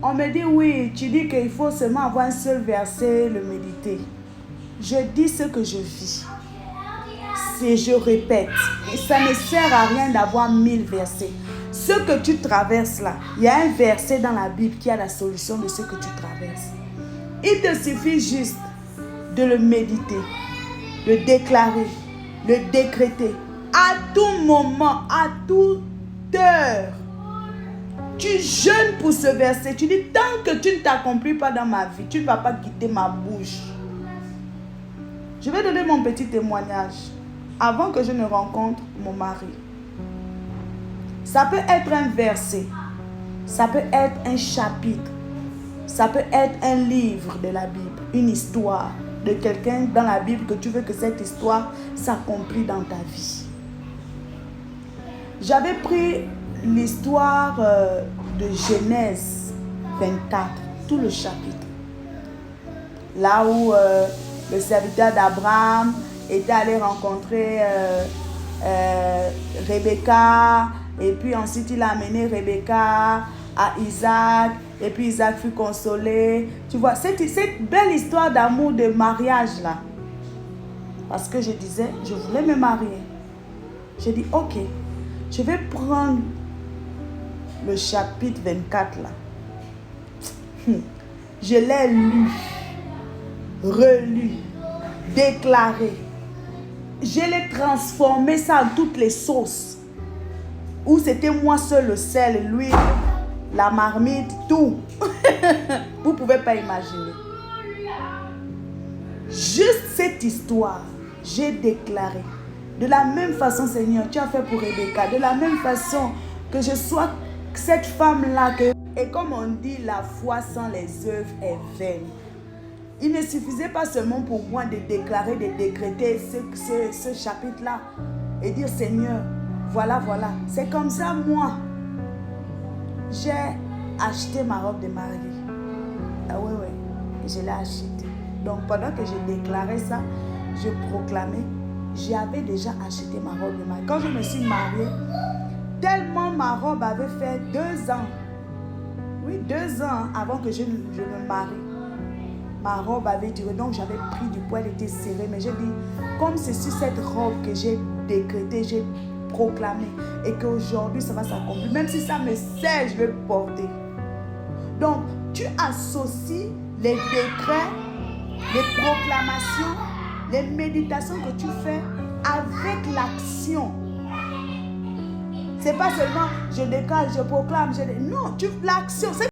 On me dit oui, tu dis qu'il faut seulement avoir un seul verset, le méditer. Je dis ce que je vis. Et je répète, et ça ne sert à rien d'avoir 1000 versets. Ce que tu traverses là, il y a un verset dans la Bible qui a la solution de ce que tu traverses. Il te suffit juste de le méditer, le déclarer, le décréter. À tout moment, à toute heure, tu jeûnes pour ce verset. Tu dis, tant que tu ne t'accomplis pas dans ma vie, tu ne vas pas quitter ma bouche. Je vais donner mon petit témoignage. Avant que je ne rencontre mon mari. Ça peut être un verset. Ça peut être un chapitre. Ça peut être un livre de la Bible. Une histoire de quelqu'un dans la Bible que tu veux que cette histoire s'accomplisse dans ta vie. J'avais pris l'histoire de Genèse 24, tout le chapitre. Là où le serviteur d'Abraham était allé rencontrer Rebecca, et puis ensuite il a amené Rebecca à Isaac, et puis Isaac fut consolé. Tu vois, cette belle histoire d'amour, de mariage là. Parce que je disais, je voulais me marier. J'ai dit, ok, je vais prendre le chapitre 24 là. Je l'ai lu, relu, déclaré. Je l'ai transformé ça en toutes les sauces. Où c'était moi seul le sel, l'huile, la marmite, tout. Vous ne pouvez pas imaginer. Juste cette histoire, j'ai déclaré. De la même façon, Seigneur, tu as fait pour Rebecca. De la même façon que je sois cette femme-là. Et comme on dit, la foi sans les œuvres est vaine. Il ne suffisait pas seulement pour moi de déclarer, de décréter ce chapitre-là et dire, Seigneur, voilà. C'est comme ça, moi, j'ai acheté ma robe de mariée. Ah oui, je l'ai achetée. Donc, pendant que je déclarais ça, je proclamais, j'avais déjà acheté ma robe de mariée. Quand je me suis mariée, tellement ma robe avait fait 2 ans. Oui, 2 ans avant que je me marie. Ma robe avait duré, donc j'avais pris du poids, elle était serrée. Mais j'ai dit, comme c'est sur cette robe que j'ai décrété, j'ai proclamé, et qu'aujourd'hui ça va s'accomplir, même si ça me sert, je vais porter. Donc, tu associes les décrets, les proclamations, les méditations que tu fais avec l'action. C'est pas seulement je déclare, je proclame, non, l'action.